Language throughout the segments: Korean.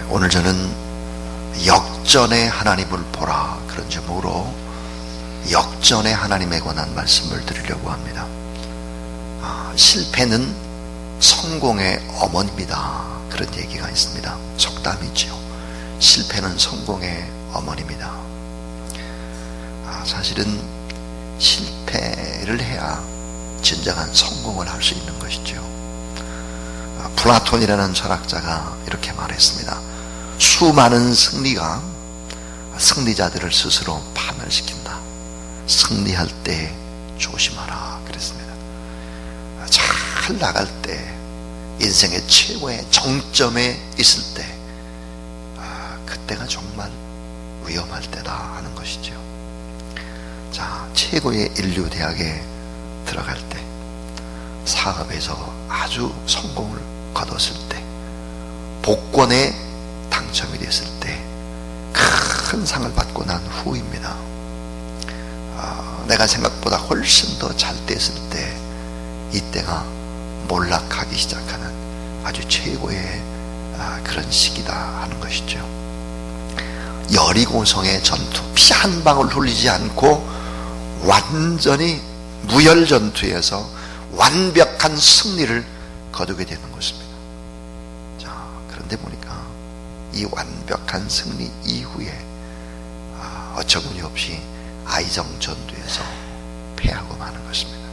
오늘 저는 역전의 하나님을 보라, 그런 제목으로 역전의 하나님에 관한 말씀을 드리려고 합니다. 실패는 성공의 어머니입니다, 그런 얘기가 있습니다. 속담이죠. 실패는 성공의 어머니입니다. 사실은 실패를 해야 진정한 성공을 할 수 있는 것이죠. 플라톤이라는 철학자가 이렇게 말했습니다. 수많은 승리가 승리자들을 스스로 파멸시킨다. 승리할 때 조심하라, 그랬습니다. 잘 나갈 때, 인생의 최고의 정점에 있을 때, 그때가 정말 위험할 때다 하는 것이죠. 자, 최고의 인류 대학에 들어갈 때, 사업에서 아주 성공을 거뒀을 때, 복권에 당첨이 됐을 때, 큰 상을 받고 난 후입니다. 내가 생각보다 훨씬 더 잘 됐을 때, 이때가 몰락하기 시작하는 아주 최고의 그런 시기다 하는 것이죠. 여리고성의 전투, 피 한 방울 흘리지 않고 완전히 무혈 전투에서 완벽한 승리를 거두게 되는 것입니다. 자, 그런데 보니까 이 완벽한 승리 이후에 어처구니 없이 아이성 전투에서 패하고 마는 것입니다.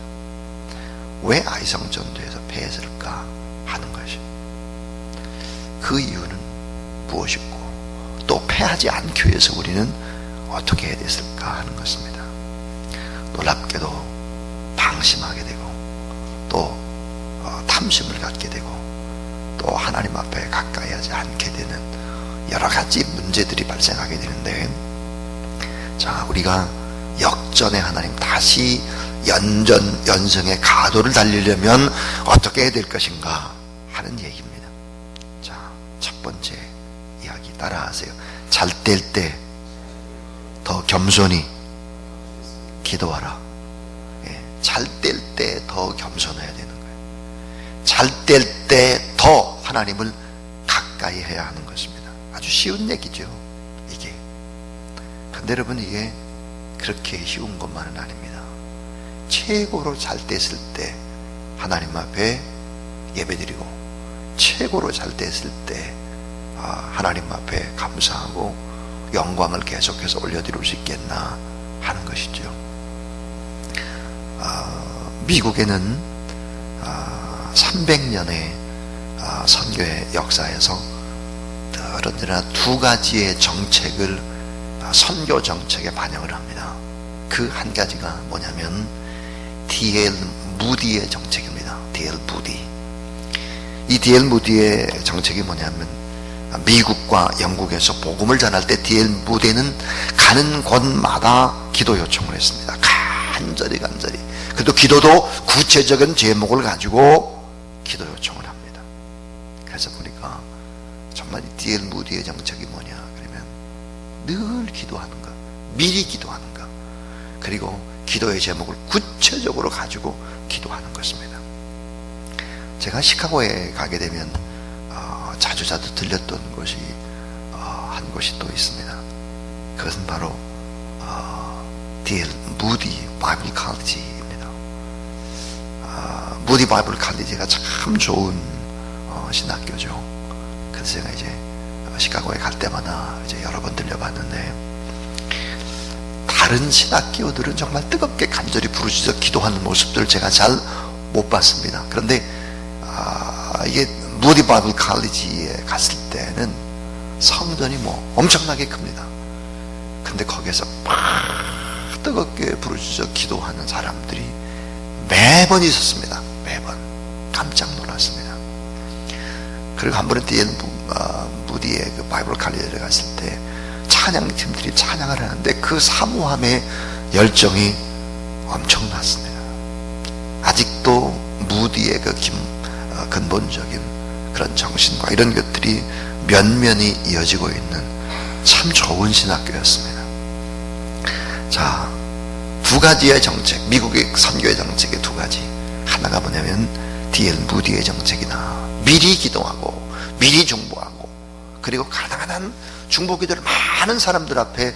왜 아이성 전투에서 패했을까 하는 것이, 그 이유는 무엇이고 또 패하지 않기 위해서 우리는 어떻게 해야 됐을까 하는 것입니다. 놀랍게도 방심하게 되고 또 탐심을 갖게 되고 또 하나님 앞에 가까이 하지 않게 되는 여러 가지 문제들이 발생하게 되는데, 자, 우리가 역전의 하나님, 다시 연전연승의 가도를 달리려면 어떻게 해야 될 것인가 하는 얘기입니다. 자, 첫 번째 이야기 따라하세요. 잘 될 때 더 겸손히 기도하라. 잘 될 때 더 겸손해야 되는 거예요. 잘 될 때 더 하나님을 가까이 해야 하는 것입니다. 아주 쉬운 얘기죠, 이게. 근데 여러분, 이게 그렇게 쉬운 것만은 아닙니다. 최고로 잘 됐을 때 하나님 앞에 예배드리고, 최고로 잘 됐을 때 하나님 앞에 감사하고 영광을 계속해서 올려드릴 수 있겠나 하는 것이죠. 미국에는 300년의 선교의 역사에서 언제나 두 가지의 정책을 선교 정책에 반영을 합니다. 그 한 가지가 뭐냐면 D.L. 무디의 정책입니다. D.L. 무디. 이 D.L. 무디의 정책이 뭐냐면, 미국과 영국에서 복음을 전할 때 D.L. 무디는 가는 곳마다 기도 요청을 했습니다. 간절히. 그래도 기도도 구체적인 제목을 가지고 기도 요청을 합니다. 그래서 보니까 정말 D.L. 무디의 정책이 뭐냐 그러면, 늘 기도하는 것, 미리 기도하는 것, 그리고 기도의 제목을 구체적으로 가지고 기도하는 것입니다. 제가 시카고에 가게 되면 자주 들렸던 곳이 한 곳이 또 있습니다. 그것은 바로 D.L. 무디 바이블 칼리지입니다. 무디 바이블 칼리지가 참 좋은 신학교죠. 그래서 제가 이제 시카고에 갈 때마다 이제 여러 번 들려봤는데, 다른 신학교들은 정말 뜨겁게 간절히 부르짖어 기도하는 모습들을 제가 잘 못 봤습니다. 그런데 이게 무디 바이블 칼리지에 갔을 때는 성전이 엄청나게 큽니다. 근데 거기에서 막 뜨겁게 부르짖어 기도하는 사람들이 매번 있었습니다. 매번. 깜짝 놀랐습니다. 그리고 한 번은 D.L. 무디의 그 바이블 칼리지에 갔을 때 찬양팀들이 찬양을 하는데 그 사모함의 열정이 엄청났습니다. 아직도 무디의 그 근본적인 그런 정신과 이런 것들이 면면이 이어지고 있는 참 좋은 신학교였습니다. 자, 두 가지의 정책, 미국의 선교의 정책의 두 가지. 하나가 뭐냐면 D.L. 무디의 정책이다. 미리 기도하고 미리 중보하고 그리고 가능한 한 중보기도를 많은 사람들 앞에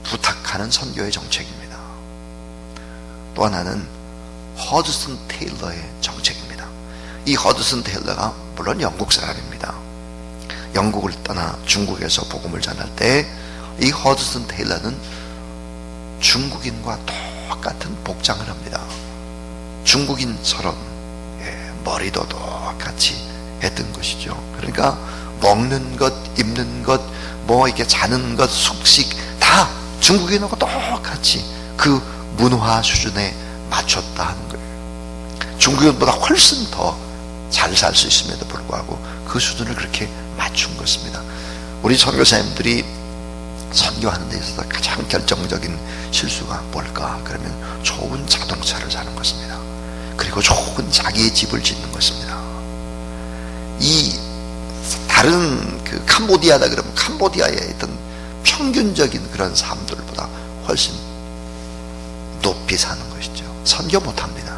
부탁하는 선교의 정책입니다. 또 하나는 허드슨 테일러의 정책입니다. 이 허드슨 테일러가 물론 영국 사람입니다. 영국을 떠나 중국에서 복음을 전할 때 이 허드슨 테일러는 중국인과 똑같은 복장을 합니다. 중국인처럼 머리도 똑같이 했던 것이죠. 그러니까 먹는 것, 입는 것, 뭐 이렇게 자는 것, 숙식 다 중국인하고 똑같이 그 문화 수준에 맞췄다 하는 거예요. 중국인보다 훨씬 더 잘 살 수 있음에도 불구하고 그 수준을 그렇게 맞춘 것입니다. 우리 선교사님들이 선교하는 데 있어서 가장 결정적인 실수가 뭘까? 그러면 좋은 자동차를 사는 것입니다. 그리고 좋은 자기의 집을 짓는 것입니다. 이 다른 그 캄보디아다 그러면 캄보디아에 있던 평균적인 그런 사람들보다 훨씬 높이 사는 것이죠. 선교 못합니다.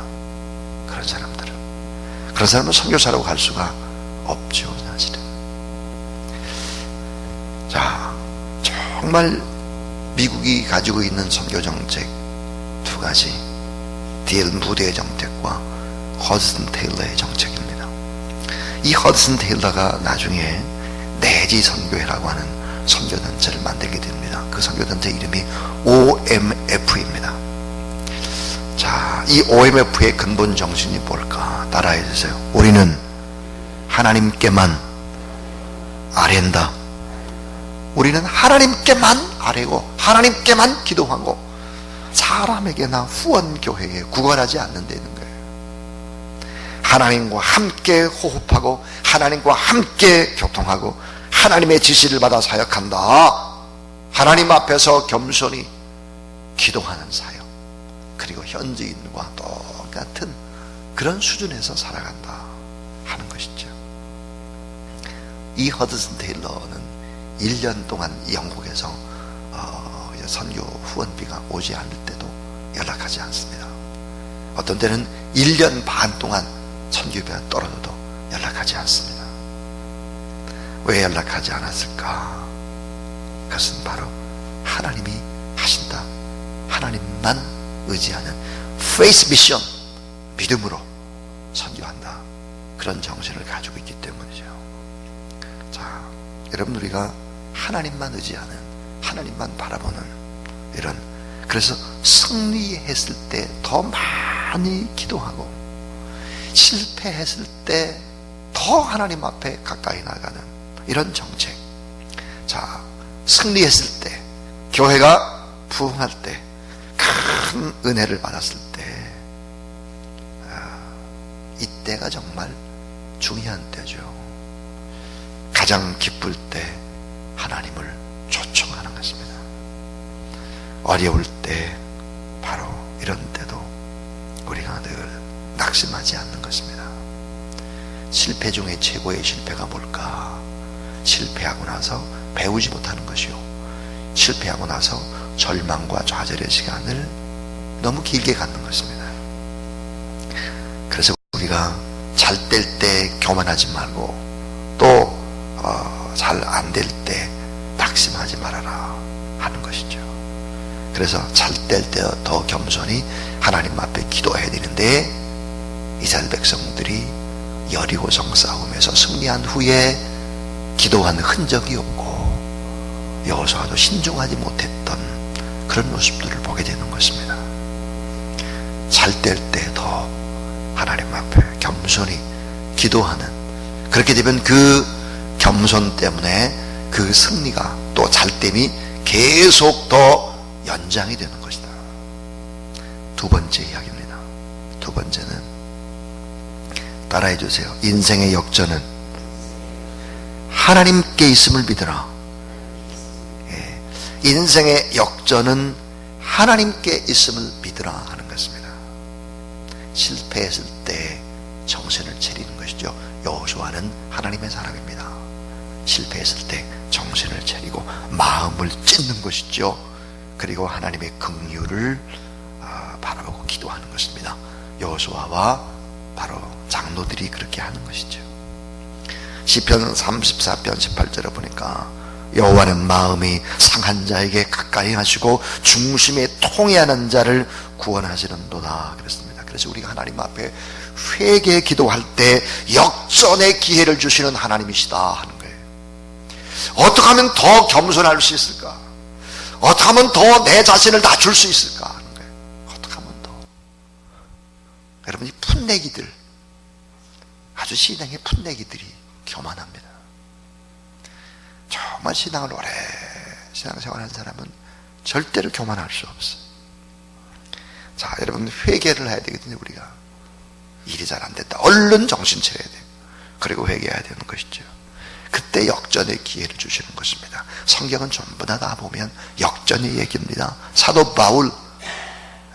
그런 사람들은. 그런 사람은 선교사라고 갈 수가 없죠, 사실은. 자, 정말 미국이 가지고 있는 선교 정책 두 가지, D.L. 무디의 정책과 허드슨 테일러의 정책입니다. 이 허드슨 테일러가 나중에 내지 선교회라고 하는 선교단체를 만들게 됩니다. 그 선교단체 이름이 OMF입니다. 자, 이 OMF의 근본 정신이 뭘까? 따라해 주세요. 우리는 하나님께만 아뢰다. 우리는 하나님께만 아뢰고 하나님께만 기도하고 사람에게나 후원교회에 구걸하지 않는다는 거예요. 하나님과 함께 호흡하고 하나님과 함께 교통하고 하나님의 지시를 받아 사역한다. 하나님 앞에서 겸손히 기도하는 사역, 그리고 현지인과 똑같은 그런 수준에서 살아간다 하는 것이죠. 이 허드슨 테일러는 1년 동안 영국에서 선교 후원비가 오지 않을 때도 연락하지 않습니다. 어떤 때는 1년 반 동안 선교비가 떨어져도 연락하지 않습니다. 왜 연락하지 않았을까? 그것은 바로 하나님이 하신다, 하나님만 의지하는 페이스 미션, 믿음으로 선교한다, 그런 정신을 가지고 있기 때문이죠. 자, 여러분, 우리가 하나님만 의지하는, 하나님만 바라보는 이런, 그래서 승리했을 때 더 많이 기도하고 실패했을 때 더 하나님 앞에 가까이 나가는 이런 정책. 자, 승리했을 때, 교회가 부흥할 때, 큰 은혜를 받았을 때, 이때가 정말 중요한 때죠. 가장 기쁠 때 하나님을 초청하는 것입니다. 어려울 때, 바로 이런 때도 우리가 늘 낙심하지 않는 것입니다. 실패 중에 최고의 실패가 뭘까? 실패하고 나서 배우지 못하는 것이요, 실패하고 나서 절망과 좌절의 시간을 너무 길게 갖는 것입니다. 그래서 우리가 잘 될 때 교만하지 말고, 또 잘 안 될 때 낙심하지 말아라 하는 것이죠. 그래서 잘 될 때 더 겸손히 하나님 앞에 기도해야 되는데, 이스라엘 백성들이 여리고성 싸움에서 승리한 후에 기도한 흔적이 없고 여호수아도 신중하지 못했던 그런 모습들을 보게 되는 것입니다. 잘 될 때 더 하나님 앞에 겸손히 기도하는, 그렇게 되면 그 겸손 때문에 그 승리가, 또 잘됨이 계속 더 연장이 되는 것이다. 두 번째 이야기입니다. 두 번째는, 따라해 주세요. 인생의 역전은 하나님께 있음을 믿으라. 인생의 역전은 하나님께 있음을 믿으라 하는 것입니다. 실패했을 때 정신을 차리는 것이죠. 여호수아는 하나님의 사람입니다. 실패했을 때 정신을 차리고 마음을 찢는 것이죠. 그리고 하나님의 긍휼을 바라보고 기도하는 것입니다. 여호수아와 바로 장로들이 그렇게 하는 것이죠. 시편 34편 18절에 보니까 여호와는 마음이 상한 자에게 가까이 하시고 중심에 통해하는 자를 구원하시는도다 그랬습니다. 그래서 우리가 하나님 앞에 회개 기도할 때 역전의 기회를 주시는 하나님이시다 하는 거예요. 어떻게 하면 더 겸손할 수 있을까? 어떻게 하면 더 내 자신을 낮출 수 있을까 하는 거예요. 어떻게 하면 더. 여러분, 이 풋내기들, 아주 신앙의 풋내기들이 교만합니다. 정말 신앙을 오래 신앙생활한 사람은 절대로 교만할 수 없어요. 자, 여러분, 회개를 해야 되거든요. 우리가 일이 잘 안 됐다, 얼른 정신 차려야 돼요. 그리고 회개해야 되는 것이죠. 그때 역전의 기회를 주시는 것입니다. 성경은 전부 다 보면 역전의 얘기입니다. 사도 바울,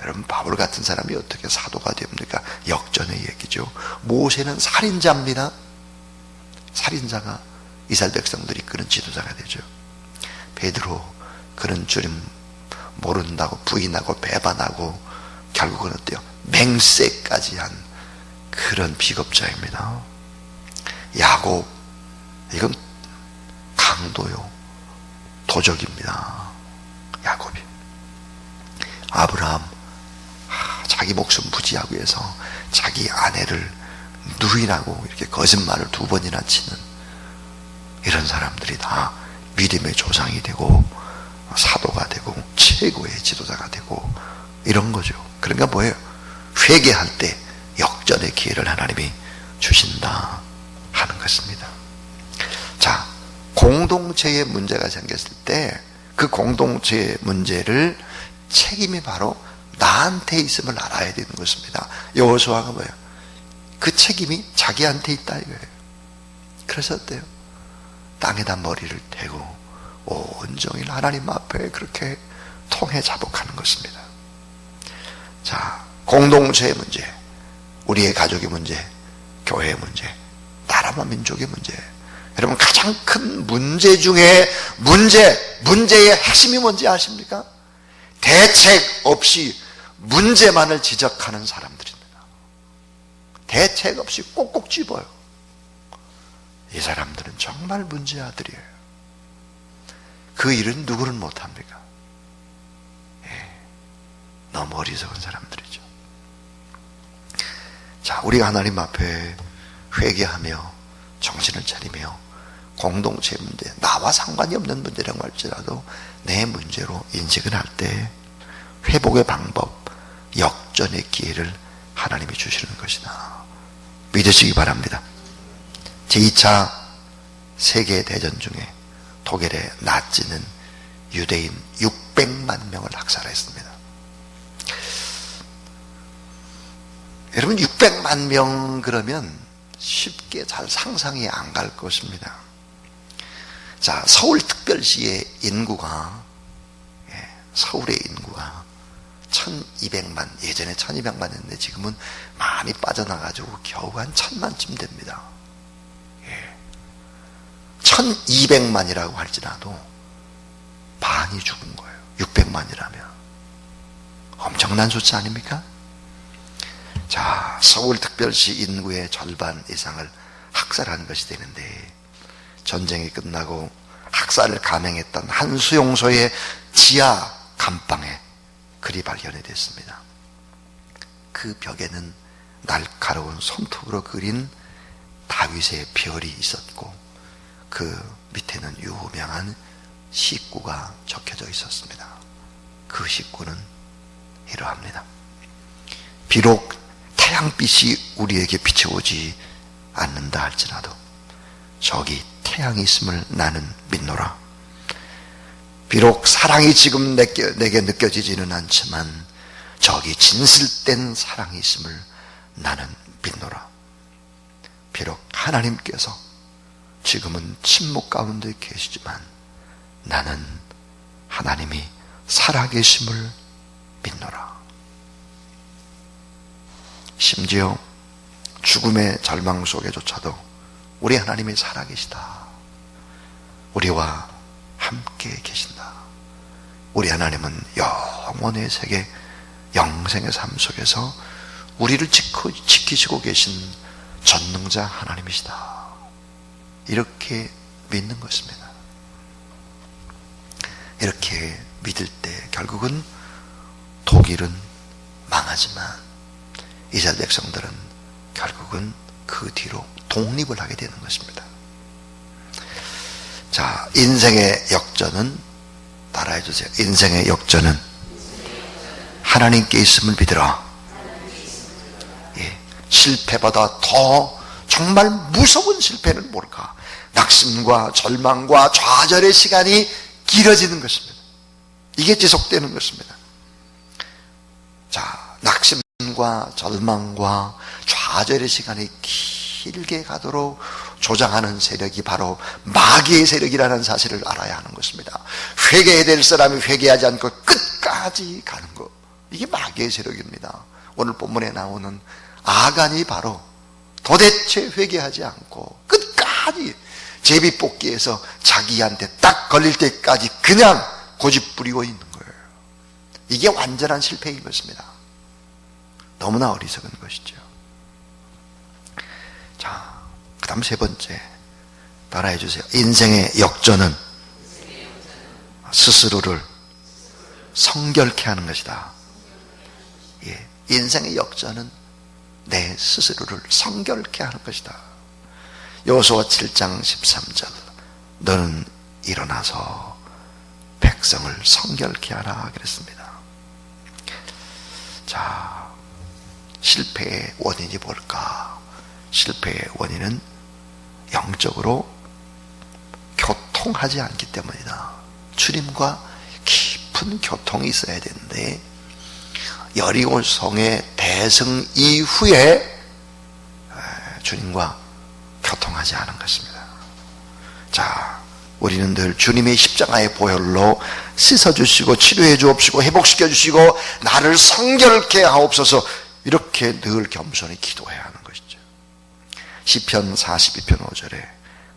여러분, 바울 같은 사람이 어떻게 사도가 됩니까? 역전의 얘기죠. 모세는 살인자입니다. 살인자가 이스라엘 백성들이 그런 지도자가 되죠. 베드로, 그런 주님 모른다고 부인하고 배반하고 결국은 어때요? 맹세까지 한 그런 비겁자입니다. 야곱, 이건 강도요, 도적입니다. 야곱이. 아브라함, 자기 목숨 부지하기 위해서 자기 아내를 누이라고 이렇게 거짓말을 2번이나 치는 이런 사람들이 다 믿음의 조상이 되고 사도가 되고 최고의 지도자가 되고 이런 거죠. 그러니까 뭐예요? 회개할 때 역전의 기회를 하나님이 주신다 하는 것입니다. 자, 공동체의 문제가 생겼을 때 그 공동체의 문제를 책임이 바로 나한테 있음을 알아야 되는 것입니다. 여호수아가 뭐예요? 그 책임이 자기한테 있다 이거예요. 그래서 어때요? 땅에다 머리를 대고 온종일 하나님 앞에 그렇게 통해 자복하는 것입니다. 자, 공동체의 문제, 우리의 가족의 문제, 교회의 문제, 나라와 민족의 문제. 여러분, 가장 큰 문제 중에 문제의 핵심이 뭔지 아십니까? 대책 없이 문제만을 지적하는 사람들입니다. 대책 없이 꼭꼭 집어요. 이 사람들은 정말 문제아들이에요. 그 일은 누구는 못합니까? 너무 어리석은 사람들이죠. 자, 우리가 하나님 앞에 회개하며 정신을 차리며 공동체 문제, 나와 상관이 없는 문제라고 할지라도 내 문제로 인식을 할 때 회복의 방법, 역전의 기회를 하나님이 주시는 것이다 믿으시기 바랍니다. 제2차 세계대전 중에 독일의 나치는 유대인 600만 명을 학살했습니다. 여러분, 600만 명 그러면 쉽게 잘 상상이 안 갈 것입니다. 자, 서울특별시의 인구가, 서울의 인구가 1200만, 예전에 1200만이었는데 지금은 많이 빠져나가지고 겨우 한 1000만쯤 됩니다. 1200만이라고 할지라도 반이 죽은 거예요. 600만이라면 엄청난 숫자 아닙니까? 자, 서울특별시 인구의 절반 이상을 학살한 것이 되는데, 전쟁이 끝나고 학살을 감행했던 한 수용소의 지하 감방에 글이 발견이 됐습니다. 그 벽에는 날카로운 손톱으로 그린 다윗의 별이 있었고, 그 밑에는 유명한 식구가 적혀져 있었습니다. 그 식구는 이러합니다. 비록 태양빛이 우리에게 비춰오지 않는다 할지라도 저기 태양이 있음을 나는 믿노라. 비록 사랑이 지금 내게 느껴지지는 않지만 저기 진실된 사랑이 있음을 나는 믿노라. 비록 하나님께서 지금은 침묵 가운데 계시지만 나는 하나님이 살아계심을 믿노라. 심지어 죽음의 절망 속에조차도 우리 하나님이 살아계시다. 우리와 함께 계신다. 우리 하나님은 영원의 세계, 영생의 삶 속에서 우리를 지키시고 계신 전능자 하나님이시다. 이렇게 믿는 것입니다. 이렇게 믿을 때 결국은 독일은 망하지만 이스라엘 백성들은 결국은 그 뒤로 독립을 하게 되는 것입니다. 자, 인생의 역전은 따라해 주세요. 인생의 역전은 하나님께 있음을 믿으라. 예, 실패보다 더 정말 무서운 실패는 뭘까? 낙심과 절망과 좌절의 시간이 길어지는 것입니다. 이게 지속되는 것입니다. 자, 낙심과 절망과 좌절의 시간이 길게 가도록 조장하는 세력이 바로 마귀의 세력이라는 사실을 알아야 하는 것입니다. 회개해야 될 사람이 회개하지 않고 끝까지 가는 것, 이게 마귀의 세력입니다. 오늘 본문에 나오는 아간이 바로 도대체 회개하지 않고 끝까지 제비뽑기에서 자기한테 딱 걸릴 때까지 그냥 고집부리고 있는 거예요. 이게 완전한 실패인 것입니다. 너무나 어리석은 것이죠. 자, 그 다음 세 번째 따라해 주세요. 인생의 역전은 스스로를 성결케 하는 것이다. 예, 인생의 역전은 내 스스로를 성결케 하는 것이다. 여호수아 7장 13절 너는 일어나서 백성을 성결케 하라 그랬습니다. 자, 실패의 원인이 뭘까? 실패의 원인은 영적으로 교통하지 않기 때문이다. 주님과 깊은 교통이 있어야 되는데 여리고성의 대승 이후에 주님과 교통하지 않은 것입니다. 자, 우리는 늘 주님의 십자가의 보혈로 씻어주시고 치료해 주옵시고 회복시켜 주시고 나를 성결케 하옵소서, 이렇게 늘 겸손히 기도해야 하는 것이죠. 시편 42편 5절에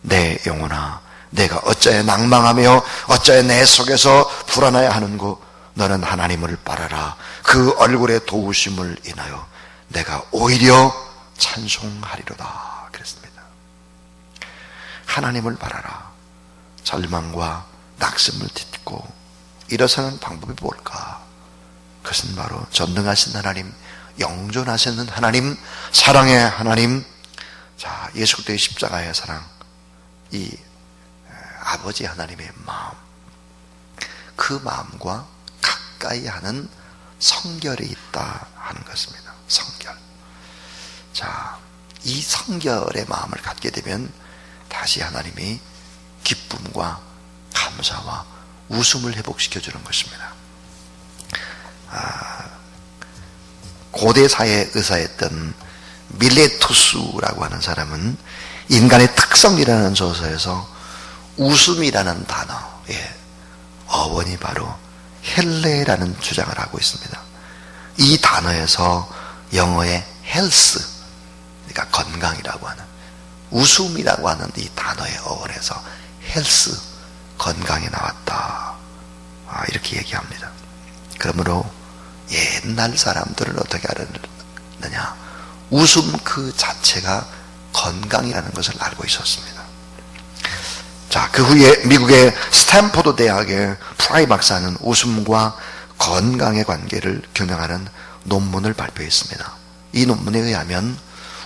내 영혼아 내가 어찌하여 낭망하며 어찌하여 내 속에서 불안하여 하는고 너는 하나님을 바라라. 그 얼굴의 도우심을 인하여 내가 오히려 찬송하리로다 그랬습니다. 하나님을 바라라. 절망과 낙심을 딛고 일어서는 방법이 뭘까? 그것은 바로 전능하신 하나님, 영존하시는 하나님, 사랑의 하나님, 자, 예수 그리스도의 십자가의 사랑, 이 아버지 하나님의 마음, 그 마음과 가까이 하는 성결이 있다 하는 것입니다. 성결. 자, 이 성결의 마음을 갖게 되면 다시 하나님이 기쁨과 감사와 웃음을 회복시켜 주는 것입니다. 고대 사회에 의사였던 밀레투스라고 하는 사람은 인간의 특성이라는 저서에서 웃음이라는 단어의 어원이 바로 헬레라는 주장을 하고 있습니다. 이 단어에서 영어의 헬스, 그러니까 건강이라고 하는, 웃음이라고 하는 이 단어의 어원에서 헬스, 건강이 나왔다, 이렇게 얘기합니다. 그러므로 옛날 사람들은 어떻게 알았느냐? 웃음 그 자체가 건강이라는 것을 알고 있었습니다. 자, 그 후에 미국의 스탠포드 대학의 프라이 박사는 웃음과 건강의 관계를 규명하는 논문을 발표했습니다. 이 논문에 의하면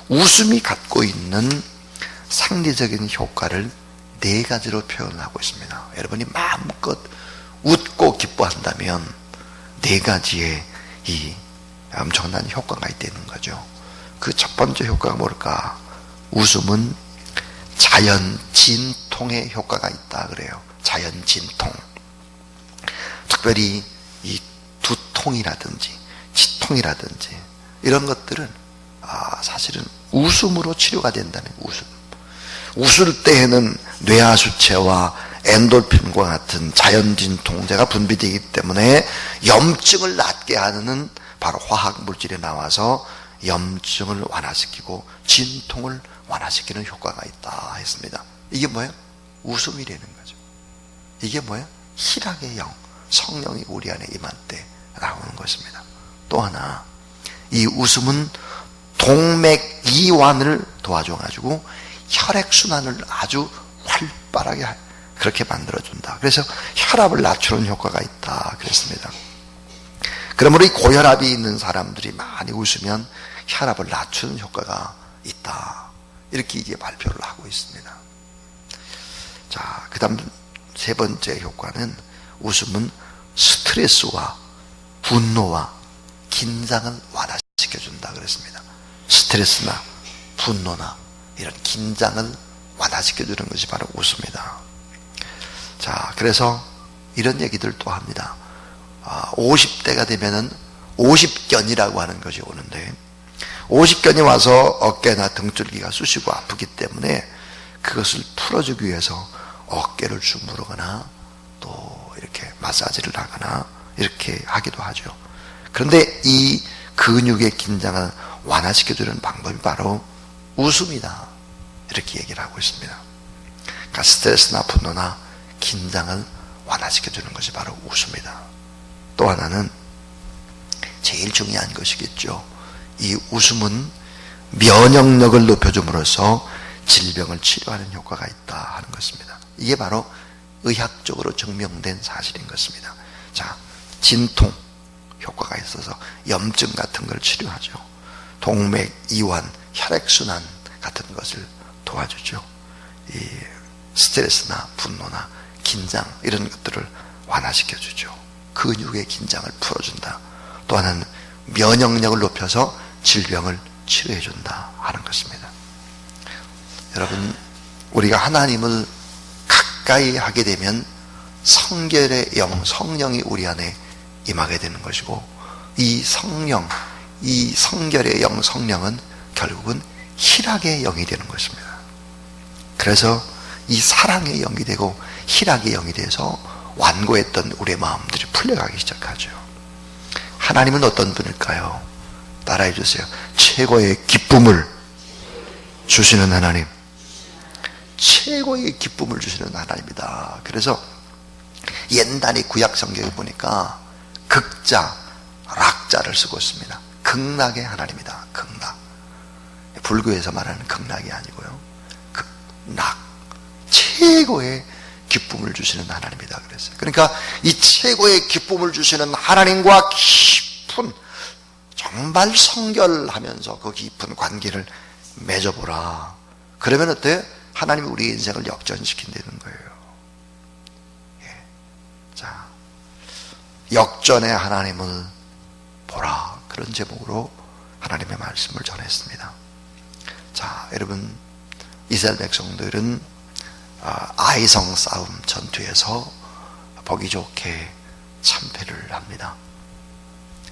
웃음이 갖고 있는 상대적인 효과를 4가지로 표현하고 있습니다. 여러분이 마음껏 웃고 기뻐한다면 4가지의 이 엄청난 효과가 있다는 거죠. 그 첫 번째 효과가 뭘까? 웃음은 자연 진통의 효과가 있다 그래요. 자연 진통. 특별히 이 두통이라든지 치통이라든지 이런 것들은 사실은 웃음으로 치료가 된다는, 웃음. 웃을 때에는 뇌하수체와 엔돌핀과 같은 자연 진통제가 분비되기 때문에 염증을 낫게 하는 바로 화학 물질이 나와서 염증을 완화시키고 진통을 완화시키는 효과가 있다 했습니다. 이게 뭐예요? 웃음이라는 거죠. 이게 뭐예요? 희락의 영, 성령이 우리 안에 임할 때 나오는 것입니다. 또 하나, 이 웃음은 동맥 이완을 도와줘가지고 혈액순환을 아주 활발하게 그렇게 만들어준다. 그래서 혈압을 낮추는 효과가 있다 그랬습니다. 그러므로 이 고혈압이 있는 사람들이 많이 웃으면 혈압을 낮추는 효과가 있다. 이렇게 이제 발표를 하고 있습니다. 자, 그 다음 세 번째 효과는 웃음은 스트레스와 분노와 긴장을 완화시켜준다 그랬습니다. 스트레스나 분노나 이런 긴장을 완화시켜주는 것이 바로 웃음이다. 자, 그래서 이런 얘기들도 합니다. 50대가 되면은 50견이라고 하는 것이 오는데 50견이 와서 어깨나 등줄기가 쑤시고 아프기 때문에 그것을 풀어주기 위해서 어깨를 주무르거나 또 이렇게 마사지를 하거나 이렇게 하기도 하죠. 그런데 이 근육의 긴장을 완화시켜주는 방법이 바로 웃음이다. 이렇게 얘기를 하고 있습니다. 그러니까 스트레스나 분노나 긴장을 완화시켜주는 것이 바로 웃음이다. 또 하나는 제일 중요한 것이겠죠. 이 웃음은 면역력을 높여줌으로써 질병을 치료하는 효과가 있다 하는 것입니다. 이게 바로 의학적으로 증명된 사실인 것입니다. 자, 진통 효과가 있어서 염증 같은 걸 치료하죠. 동맥, 이완, 혈액순환 같은 것을 도와주죠. 이 스트레스나 분노나 긴장 이런 것들을 완화시켜주죠. 근육의 긴장을 풀어준다. 또 하나는 면역력을 높여서 질병을 치료해준다 하는 것입니다. 여러분, 우리가 하나님을 가까이 하게 되면 성결의 영, 성령이 우리 안에 임하게 되는 것이고, 이 성령, 이 성결의 영, 성령은 결국은 희락의 영이 되는 것입니다. 그래서 이 사랑의 영이 되고 희락의 영이 돼서 완고했던 우리의 마음들이 풀려가기 시작하죠. 하나님은 어떤 분일까요? 따라해 주세요. 최고의 기쁨을 주시는 하나님. 최고의 기쁨을 주시는 하나님이다. 그래서 옛날에 구약 성경에 보니까 극자, 락자를 쓰고 있습니다. 극락의 하나님이다. 극락. 불교에서 말하는 극락이 아니고요. 극락. 최고의 기쁨을 주시는 하나님이다 그랬어요. 그러니까 이 최고의 기쁨을 주시는 하나님과 깊은, 정말 성결하면서 그 깊은 관계를 맺어보라. 그러면 어때요? 하나님이 우리의 인생을 역전시킨다는 거예요. 예. 자, 역전의 하나님을 보라. 그런 제목으로 하나님의 말씀을 전했습니다. 자, 여러분, 이스라엘 백성들은 아이성 싸움 전투에서 보기 좋게 참패를 합니다.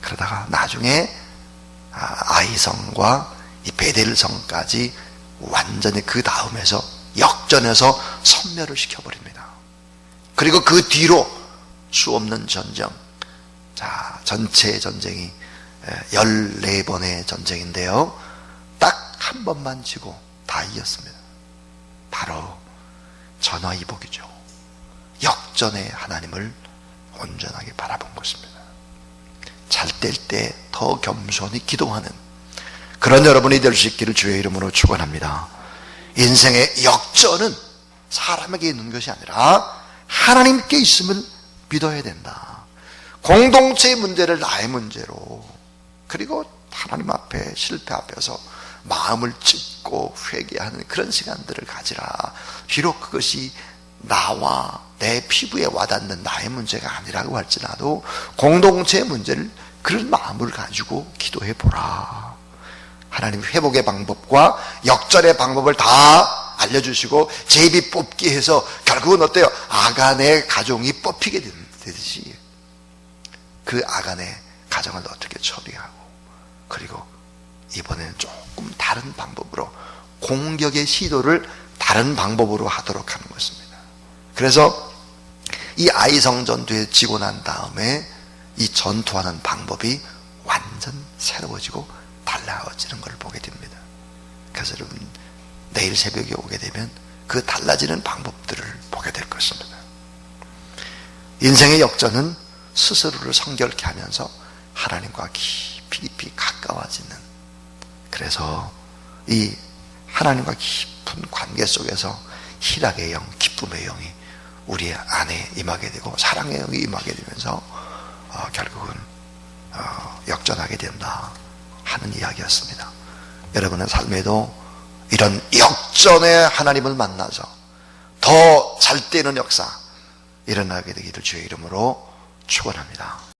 그러다가 나중에 아이성과 이 베델성까지 완전히 그 다음에서 역전해서 섬멸을 시켜버립니다. 그리고 그 뒤로 수없는 전쟁, 자, 전체 전쟁이 14번의 전쟁인데요, 딱 한 번만 지고 다 이겼습니다. 바로 전화위복이죠. 역전의 하나님을 온전하게 바라본 것입니다. 잘 될 때 더 겸손히 기도하는 그런 여러분이 될 수 있기를 주의 이름으로 축원합니다. 인생의 역전은 사람에게 있는 것이 아니라 하나님께 있음을 믿어야 된다. 공동체의 문제를 나의 문제로, 그리고 하나님 앞에, 실패 앞에서 마음을 찢고 회개하는 그런 시간들을 가지라. 비록 그것이 나와 내 피부에 와닿는 나의 문제가 아니라고 할지라도 공동체의 문제를, 그런 마음을 가지고 기도해 보라. 하나님 회복의 방법과 역전의 방법을 다 알려주시고 제비 뽑기 해서 결국은 어때요? 아간의 가정이 뽑히게 되듯이 그 아간의 가정을 어떻게 처리하고, 그리고 이번에는 조금 다른 방법으로 공격의 시도를 다른 방법으로 하도록 하는 것입니다. 그래서 이 아이성 전투에 지고 난 다음에 이 전투하는 방법이 완전 새로워지고 달라지는 걸 보게 됩니다. 그래서 여러분, 내일 새벽에 오게 되면 그 달라지는 방법들을 보게 될 것입니다. 인생의 역전은 스스로를 성결케 하면서 하나님과 깊이 가까워지는, 그래서 이 하나님과 깊은 깊은 관계 속에서 희락의 영, 기쁨의 영이 우리 안에 임하게 되고 사랑의 영이 임하게 되면서 결국은 역전하게 된다 하는 이야기였습니다. 여러분의 삶에도 이런 역전의 하나님을 만나서 더 잘 되는 역사 일어나게 되기를 주의 이름으로 축원합니다.